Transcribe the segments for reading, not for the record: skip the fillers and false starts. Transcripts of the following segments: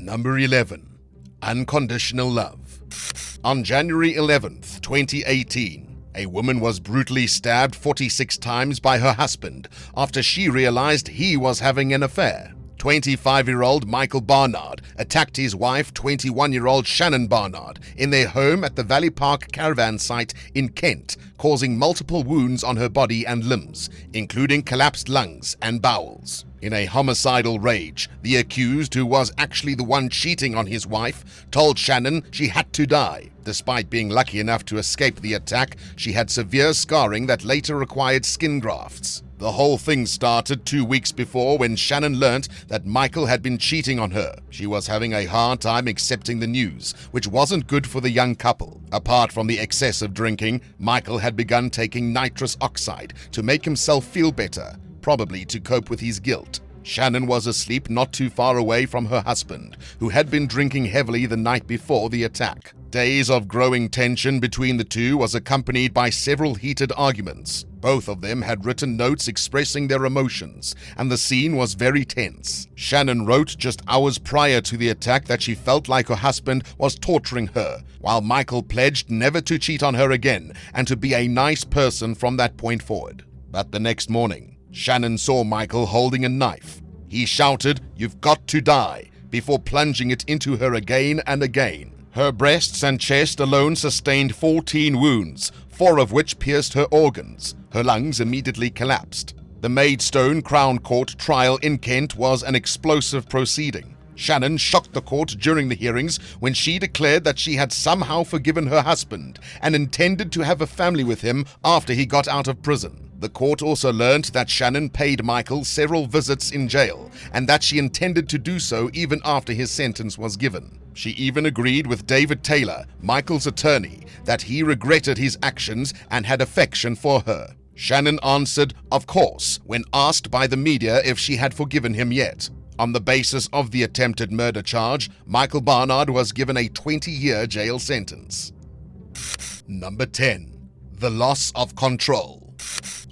Number 11. Unconditional love. On January 11th, 2018, a woman was brutally stabbed 46 times by her husband after she realized he was having an affair. 25-year-old Michael Barnard attacked his wife, 21-year-old Shannon Barnard, in their home at the Valley Park caravan site in Kent, causing multiple wounds on her body and limbs, including collapsed lungs and bowels. In a homicidal rage, the accused, who was actually the one cheating on his wife, told Shannon she had to die. Despite being lucky enough to escape the attack, she had severe scarring that later required skin grafts. The whole thing started 2 weeks before when Shannon learnt that Michael had been cheating on her. She was having a hard time accepting the news, which wasn't good for the young couple. Apart from the excessive drinking, Michael had begun taking nitrous oxide to make himself feel better, probably to cope with his guilt. Shannon was asleep not too far away from her husband, who had been drinking heavily the night before the attack. Days of growing tension between the two was accompanied by several heated arguments. Both of them had written notes expressing their emotions, and the scene was very tense. Shannon wrote just hours prior to the attack that she felt like her husband was torturing her, while Michael pledged never to cheat on her again and to be a nice person from that point forward. But the next morning, Shannon saw Michael holding a knife. He shouted, "You've got to die," before plunging it into her again and again. Her breasts and chest alone sustained 14 wounds, 4 of which pierced her organs. Her lungs immediately collapsed. The Maidstone Crown Court trial in Kent was an explosive proceeding. Shannon shocked the court during the hearings when she declared that she had somehow forgiven her husband and intended to have a family with him after he got out of prison. The court also learnt that Shannon paid Michael several visits in jail and that she intended to do so even after his sentence was given. She even agreed with David Taylor, Michael's attorney, that he regretted his actions and had affection for her. Shannon answered, "Of course," when asked by the media if she had forgiven him yet. On the basis of the attempted murder charge, Michael Barnard was given a 20-year jail sentence. Number 10. The loss of control.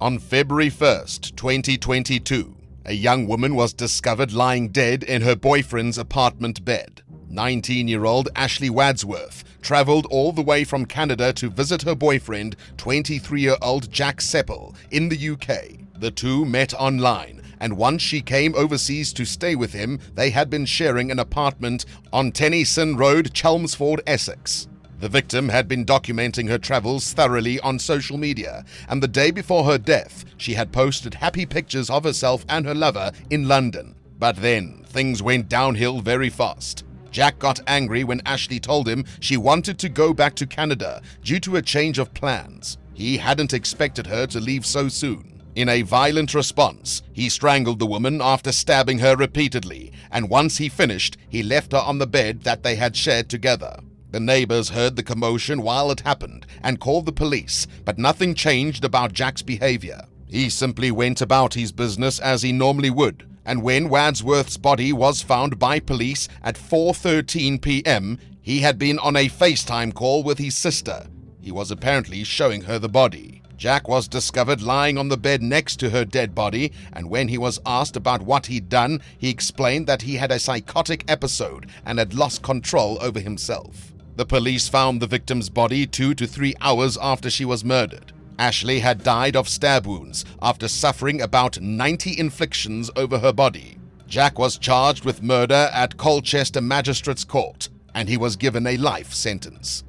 On February 1st, 2022, a young woman was discovered lying dead in her boyfriend's apartment bed. 19-year-old Ashley Wadsworth traveled all the way from Canada to visit her boyfriend, 23-year-old Jack Seppel, in the UK. The two met online, and once she came overseas to stay with him, they had been sharing an apartment on Tennyson Road, Chelmsford, Essex. The victim had been documenting her travels thoroughly on social media, and the day before her death, she had posted happy pictures of herself and her lover in London. But then, things went downhill very fast. Jack got angry when Ashley told him she wanted to go back to Canada due to a change of plans. He hadn't expected her to leave so soon. In a violent response, he strangled the woman after stabbing her repeatedly, and once he finished, he left her on the bed that they had shared together. The neighbors heard the commotion while it happened and called the police, but nothing changed about Jack's behavior. He simply went about his business as he normally would, and when Wadsworth's body was found by police at 4:13 p.m., he had been on a FaceTime call with his sister. He was apparently showing her the body. Jack was discovered lying on the bed next to her dead body, and when he was asked about what he'd done, he explained that he had a psychotic episode and had lost control over himself. The police found the victim's body 2 to 3 hours after she was murdered. Ashley had died of stab wounds after suffering about 90 inflictions over her body. Jack was charged with murder at Colchester Magistrates Court, and he was given a life sentence.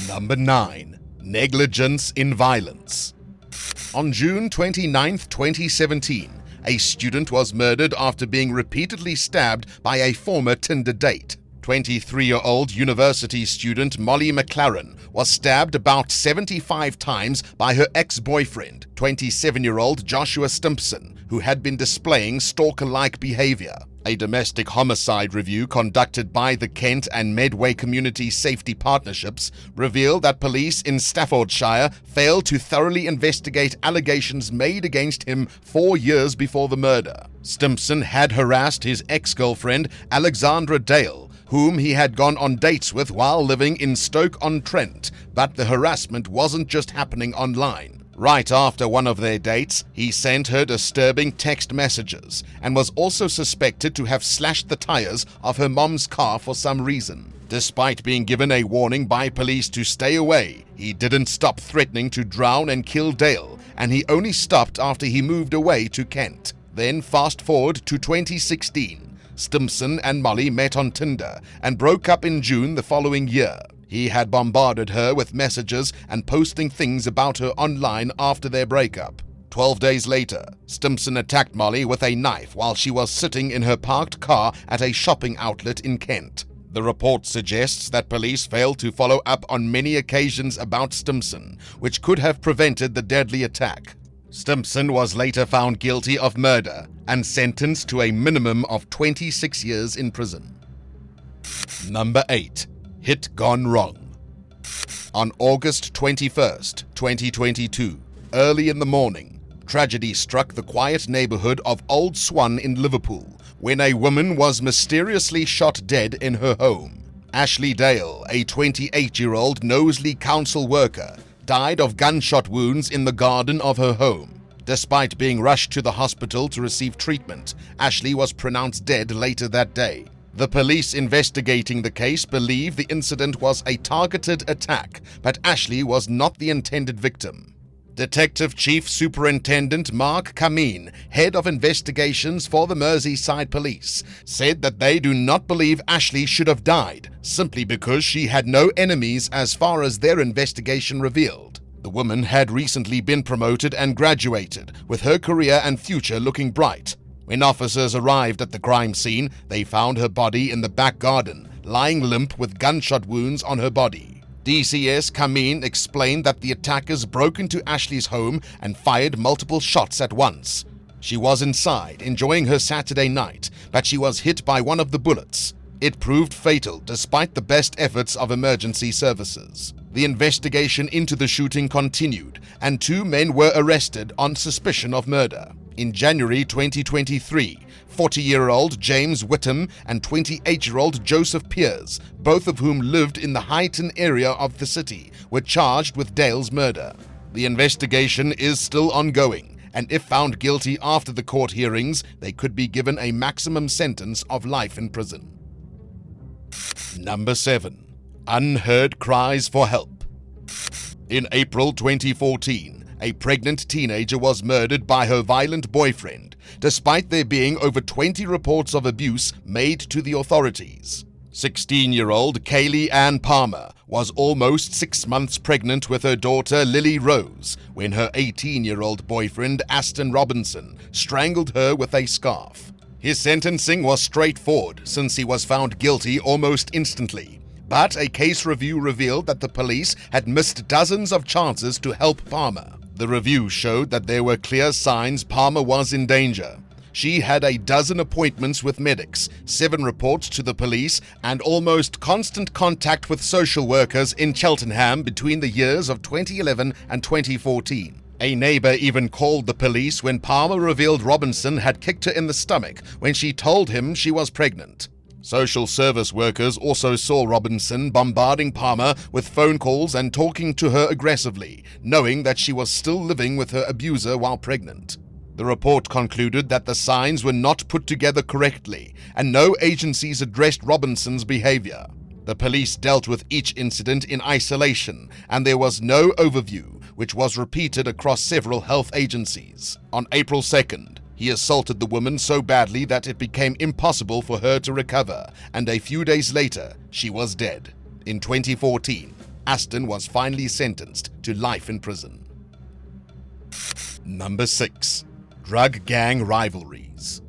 Number 9. Negligence in violence. On June 29, 2017, a student was murdered after being repeatedly stabbed by a former Tinder date. 23-year-old university student Molly McLaren was stabbed about 75 times by her ex-boyfriend, 27-year-old Joshua Stimpson, who had been displaying stalker-like behavior. A domestic homicide review conducted by the Kent and Medway Community Safety Partnerships revealed that police in Staffordshire failed to thoroughly investigate allegations made against him 4 years before the murder. Stimpson had harassed his ex-girlfriend, Alexandra Dale, whom he had gone on dates with while living in Stoke-on-Trent, but the harassment wasn't just happening online. Right after one of their dates, he sent her disturbing text messages and was also suspected to have slashed the tires of her mom's car for some reason. Despite being given a warning by police to stay away, he didn't stop threatening to drown and kill Dale, and he only stopped after he moved away to Kent. Then fast forward to 2016. Stimson and Molly met on Tinder and broke up in June the following year. He had bombarded her with messages and posting things about her online after their breakup. 12 days later, Stimson attacked Molly with a knife while she was sitting in her parked car at a shopping outlet in Kent. The report suggests that police failed to follow up on many occasions about Stimson, which could have prevented the deadly attack. Stimson was later found guilty of murder and sentenced to a minimum of 26 years in prison. Number 8. Hit Gone Wrong. On August 21st, 2022, early in the morning, tragedy struck the quiet neighborhood of Old Swan in Liverpool when a woman was mysteriously shot dead in her home. Ashley Dale, a 28-year-old Knowsley council worker, died of gunshot wounds in the garden of her home. Despite being rushed to the hospital to receive treatment, Ashley was pronounced dead later that day. The police investigating the case believe the incident was a targeted attack, but Ashley was not the intended victim. Detective Chief Superintendent Mark Kameen, head of investigations for the Merseyside Police, said that they do not believe Ashley should have died, simply because she had no enemies as far as their investigation revealed. The woman had recently been promoted and graduated, with her career and future looking bright. When officers arrived at the crime scene, they found her body in the back garden, lying limp with gunshot wounds on her body. DCS Kameen explained that the attackers broke into Ashley's home and fired multiple shots at once. She was inside, enjoying her Saturday night, but she was hit by one of the bullets. It proved fatal despite the best efforts of emergency services. The investigation into the shooting continued, and 2 men were arrested on suspicion of murder. In January 2023, 40-year-old James Whittam and 28-year-old Joseph Pearce, both of whom lived in the Highton area of the city, were charged with Dale's murder. The investigation is still ongoing, and if found guilty after the court hearings, they could be given a maximum sentence of life in prison. Number 7. Unheard cries for help. In April 2014, a pregnant teenager was murdered by her violent boyfriend, despite there being over 20 reports of abuse made to the authorities. 16-year-old Kaylee Ann Palmer was almost 6 months pregnant with her daughter Lily Rose when her 18-year-old boyfriend Aston Robinson strangled her with a scarf. His sentencing was straightforward since he was found guilty almost instantly. But a case review revealed that the police had missed dozens of chances to help Palmer. The review showed that there were clear signs Palmer was in danger. She had a dozen appointments with medics, 7 reports to the police, and almost constant contact with social workers in Cheltenham between the years of 2011 and 2014. A neighbor even called the police when Palmer revealed Robinson had kicked her in the stomach when she told him she was pregnant. Social service workers also saw Robinson bombarding Palmer with phone calls and talking to her aggressively, knowing that she was still living with her abuser while pregnant. The report concluded that the signs were not put together correctly, and no agencies addressed Robinson's behavior. The police dealt with each incident in isolation, and there was no overview, which was repeated across several health agencies. On April 2nd, he assaulted the woman so badly that it became impossible for her to recover, and a few days later, she was dead. In 2014, Aston was finally sentenced to life in prison. Number 6. Drug gang rivalries.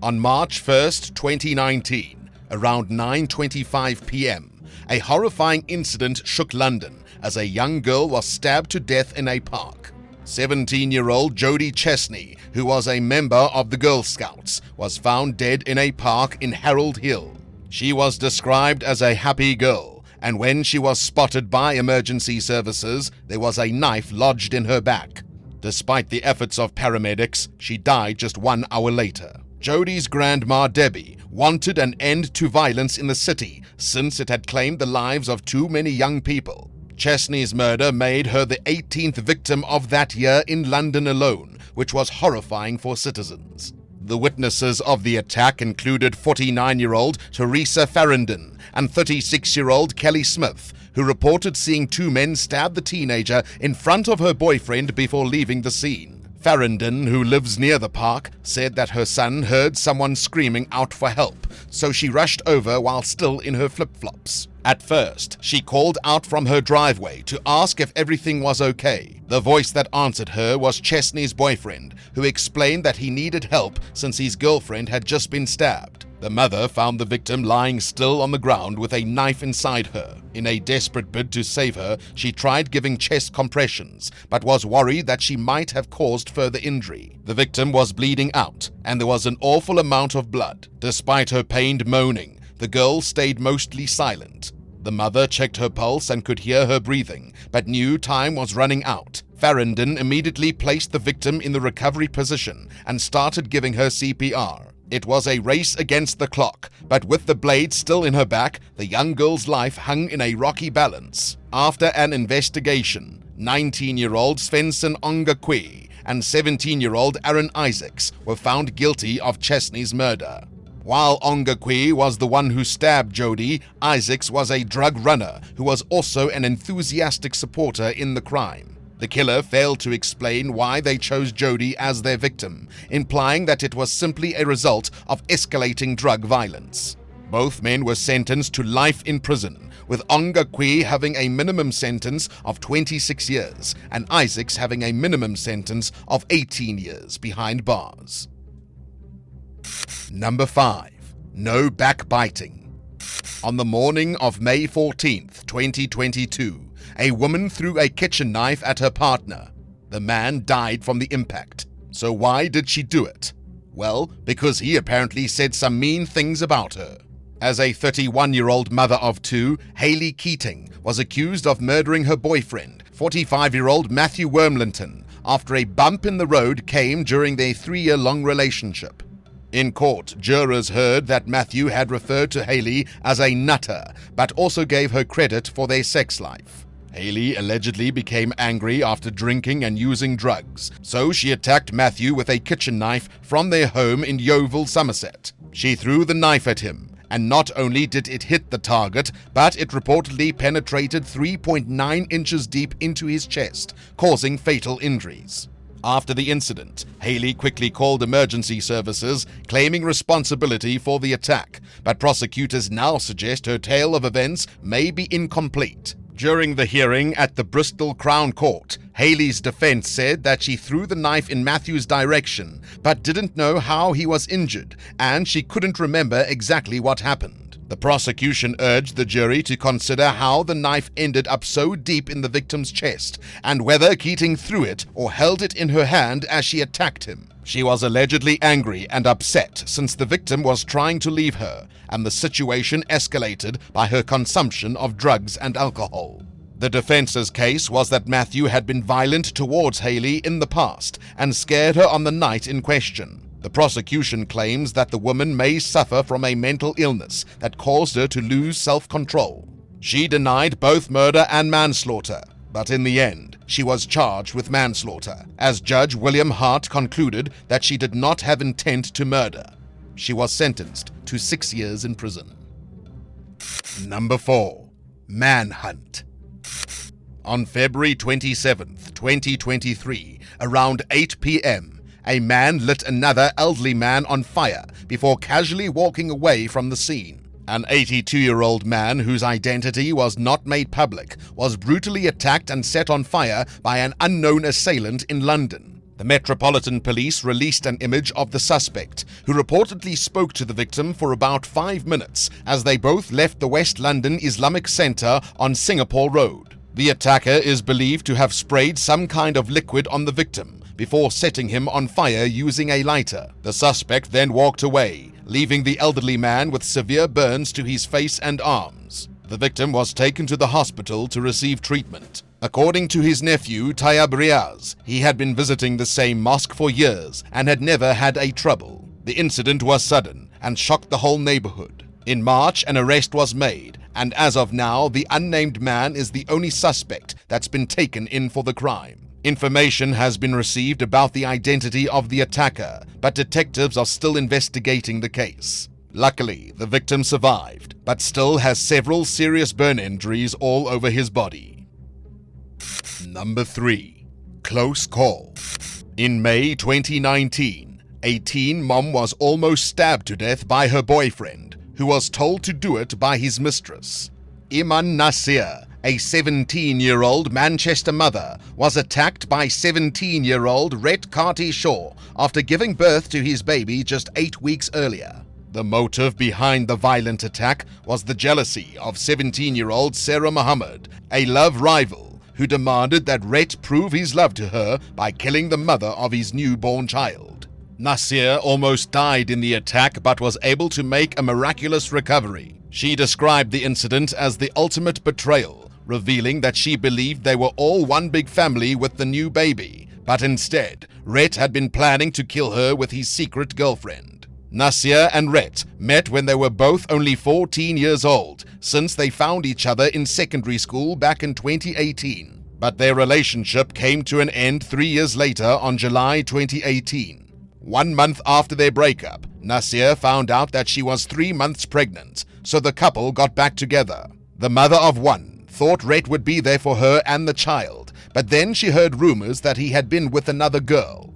On March 1st, 2019, around 9:25 p.m., a horrifying incident shook London as a young girl was stabbed to death in a park. 17-year-old Jodie Chesney, who was a member of the Girl Scouts, was found dead in a park in Harold Hill. She was described as a happy girl, and when she was spotted by emergency services, there was a knife lodged in her back. Despite the efforts of paramedics, she died just 1 hour later. Jodie's grandma Debbie wanted an end to violence in the city since it had claimed the lives of too many young people. Chesney's murder made her the 18th victim of that year in London alone, which was horrifying for citizens. The witnesses of the attack included 49-year-old Teresa Farrington and 36-year-old Kelly Smith, who reported seeing two men stab the teenager in front of her boyfriend before leaving the scene. Farrington, who lives near the park, said that her son heard someone screaming out for help, so she rushed over while still in her flip-flops. At first, she called out from her driveway to ask if everything was okay. The voice that answered her was Chesney's boyfriend, who explained that he needed help since his girlfriend had just been stabbed. The mother found the victim lying still on the ground with a knife inside her. In a desperate bid to save her, she tried giving chest compressions, but was worried that she might have caused further injury. The victim was bleeding out, and there was an awful amount of blood. Despite her pained moaning, the girl stayed mostly silent. The mother checked her pulse and could hear her breathing, but knew time was running out. Farrington immediately placed the victim in the recovery position and started giving her CPR. It was a race against the clock, but with the blade still in her back, the young girl's life hung in a rocky balance. After an investigation, 19-year-old Svensson Ongakwe and 17-year-old Aaron Isaacs were found guilty of Chesney's murder. While Ongakwe was the one who stabbed Jody, Isaacs was a drug runner who was also an enthusiastic supporter in the crime. The killer failed to explain why they chose Jody as their victim, implying that it was simply a result of escalating drug violence. Both men were sentenced to life in prison, with Ongakwe having a minimum sentence of 26 years and Isaacs having a minimum sentence of 18 years behind bars. Number 5. No backbiting. On the morning of May 14th, 2022, a woman threw a kitchen knife at her partner. The man died from the impact. So why did she do it? Well, because he apparently said some mean things about her. As a 31-year-old mother of two, Hayley Keating was accused of murdering her boyfriend, 45-year-old Matthew Wormlinton, after a bump in the road came during their 3-year-long relationship. In court, jurors heard that Matthew had referred to Hayley as a nutter, but also gave her credit for their sex life. Hayley allegedly became angry after drinking and using drugs, so she attacked Matthew with a kitchen knife from their home in Yeovil, Somerset. She threw the knife at him, and not only did it hit the target, but it reportedly penetrated 3.9 inches deep into his chest, causing fatal injuries. After the incident, Hayley quickly called emergency services, claiming responsibility for the attack, but prosecutors now suggest her tale of events may be incomplete. During the hearing at the Bristol Crown Court, Hayley's defense said that she threw the knife in Matthew's direction, but didn't know how he was injured, and she couldn't remember exactly what happened. The prosecution urged the jury to consider how the knife ended up so deep in the victim's chest, and whether Keating threw it or held it in her hand as she attacked him. She was allegedly angry and upset since the victim was trying to leave her, and the situation escalated by her consumption of drugs and alcohol. The defense's case was that Matthew had been violent towards Hayley in the past and scared her on the night in question. The prosecution claims that the woman may suffer from a mental illness that caused her to lose self-control. She denied both murder and manslaughter, but in the end, she was charged with manslaughter, as Judge William Hart concluded that she did not have intent to murder. She was sentenced to 6 years in prison. Number 4. Manhunt. On February 27th, 2023, around 8 p.m., a man lit another elderly man on fire before casually walking away from the scene. An 82-year-old man whose identity was not made public was brutally attacked and set on fire by an unknown assailant in London. The Metropolitan Police released an image of the suspect, who reportedly spoke to the victim for about 5 minutes as they both left the West London Islamic Centre on Singapore Road. The attacker is believed to have sprayed some kind of liquid on the victim before setting him on fire using a lighter. The suspect then walked away, leaving the elderly man with severe burns to his face and arms. The victim was taken to the hospital to receive treatment. According to his nephew, Tayyab Riaz, he had been visiting the same mosque for years and had never had a trouble. The incident was sudden and shocked the whole neighborhood. In March, an arrest was made, and as of now, the unnamed man is the only suspect that's been taken in for the crime. Information has been received about the identity of the attacker, but detectives are still investigating the case. Luckily, the victim survived, but still has several serious burn injuries all over his body. Number 3. Close call. In May 2019, a teen mom was almost stabbed to death by her boyfriend, who was told to do it by his mistress. Iman Nasir, a 17-year-old Manchester mother, was attacked by 17-year-old Rhett Carty Shaw after giving birth to his baby just 8 weeks earlier. The motive behind the violent attack was the jealousy of 17-year-old Sarah Muhammad, a love rival, who demanded that Rhett prove his love to her by killing the mother of his newborn child. Nasir almost died in the attack but was able to make a miraculous recovery. She described the incident as the ultimate betrayal, revealing that she believed they were all one big family with the new baby, but instead, Rhett had been planning to kill her with his secret girlfriend. Nasir and Rhett met when they were both only 14 years old, since they found each other in secondary school back in 2018. But their relationship came to an end 3 years later on July 2018. 1 month after their breakup, Nasir found out that she was 3 months pregnant, so the couple got back together. The mother of one thought Rhett would be there for her and the child, but then she heard rumors that he had been with another girl.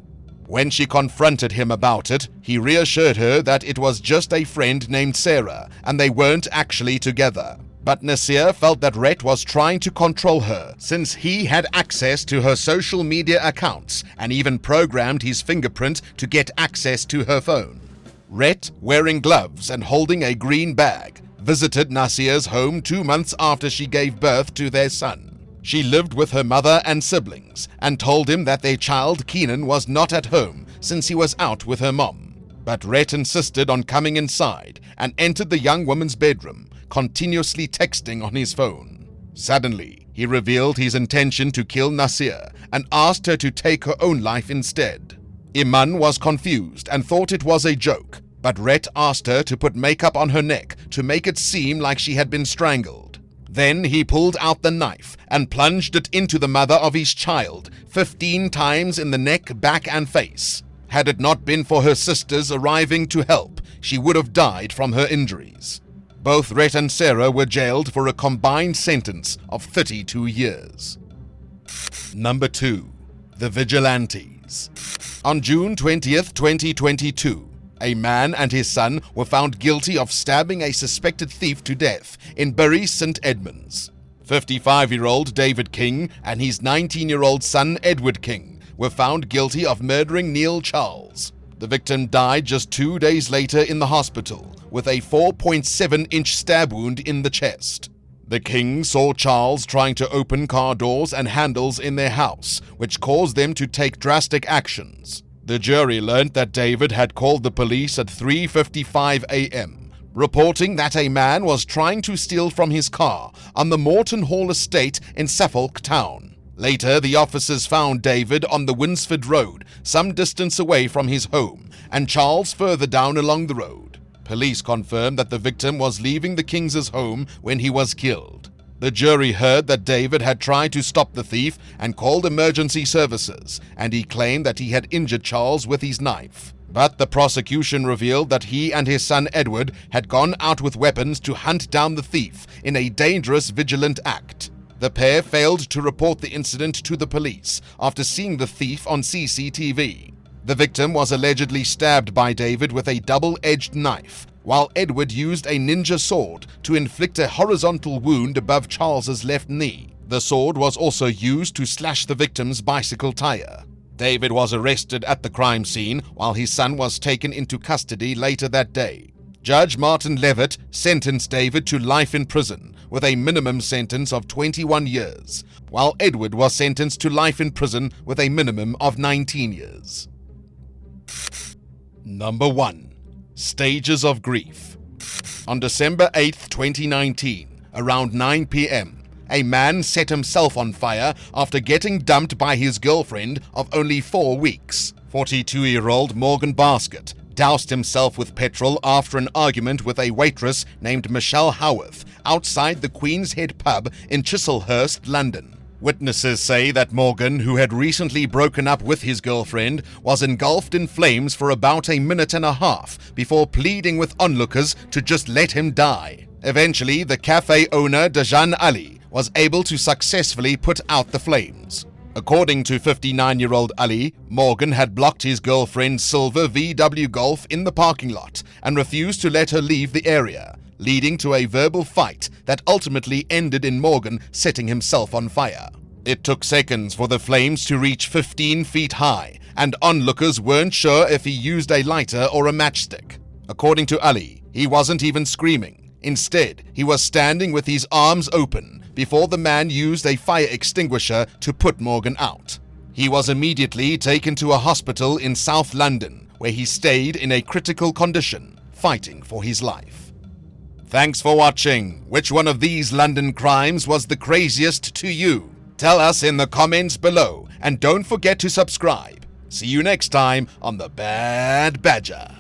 When she confronted him about it, he reassured her that it was just a friend named Sarah and they weren't actually together. But Nasir felt that Rhett was trying to control her since he had access to her social media accounts and even programmed his fingerprint to get access to her phone. Rhett, wearing gloves and holding a green bag, visited Nasir's home 2 months after she gave birth to their son. She lived with her mother and siblings and told him that their child Keenan was not at home since he was out with her mom. But Rhett insisted on coming inside and entered the young woman's bedroom, continuously texting on his phone. Suddenly, he revealed his intention to kill Nasir and asked her to take her own life instead. Iman was confused and thought it was a joke, but Rhett asked her to put makeup on her neck to make it seem like she had been strangled. Then he pulled out the knife and plunged it into the mother of his child 15 times in the neck, back and face. Had it not been for her sisters arriving to help, she would have died from her injuries. Both Rhett and Sarah were jailed for a combined sentence of 32 years. Number 2. The Vigilantes. On June 20th, 2022, a man and his son were found guilty of stabbing a suspected thief to death in Bury St Edmunds. 55-year-old David King and his 19-year-old son Edward King were found guilty of murdering Neil Charles. The victim died just 2 days later in the hospital with a 4.7-inch stab wound in the chest. The Kings saw Charles trying to open car doors and handles in their house, which caused them to take drastic actions. The jury learned that David had called the police at 3:55 a.m., reporting that a man was trying to steal from his car on the Morton Hall estate in Suffolk Town. Later, the officers found David on the Winsford Road, some distance away from his home, and Charles further down along the road. Police confirmed that the victim was leaving the Kings' home when he was killed. The jury heard that David had tried to stop the thief and called emergency services, and he claimed that he had injured Charles with his knife. But the prosecution revealed that he and his son Edward had gone out with weapons to hunt down the thief in a dangerous vigilant act. The pair failed to report the incident to the police after seeing the thief on CCTV. The victim was allegedly stabbed by David with a double-edged knife, while Edward used a ninja sword to inflict a horizontal wound above Charles's left knee. The sword was also used to slash the victim's bicycle tire. David was arrested at the crime scene while his son was taken into custody later that day. Judge Martin Levitt sentenced David to life in prison with a minimum sentence of 21 years, while Edward was sentenced to life in prison with a minimum of 19 years. Number 1. Stages of Grief. On December 8, 2019, around 9 p.m., a man set himself on fire after getting dumped by his girlfriend of only 4 weeks. 42-year-old Morgan Basket doused himself with petrol after an argument with a waitress named Michelle Howarth outside the Queen's Head pub in Chislehurst, London. Witnesses say that Morgan, who had recently broken up with his girlfriend, was engulfed in flames for about a minute and a half before pleading with onlookers to just let him die. Eventually, the cafe owner Dajan Ali was able to successfully put out the flames. According to 59-year-old Ali, Morgan had blocked his girlfriend's silver VW Golf in the parking lot and refused to let her leave the area, leading to a verbal fight that ultimately ended in Morgan setting himself on fire. It took seconds for the flames to reach 15 feet high, and onlookers weren't sure if he used a lighter or a matchstick. According to Ali, he wasn't even screaming. Instead, he was standing with his arms open before the man used a fire extinguisher to put Morgan out. He was immediately taken to a hospital in South London, where he stayed in a critical condition, fighting for his life. Thanks for watching. Which one of these London crimes was the craziest to you? Tell us in the comments below, and don't forget to subscribe. See you next time on The Bad Badger.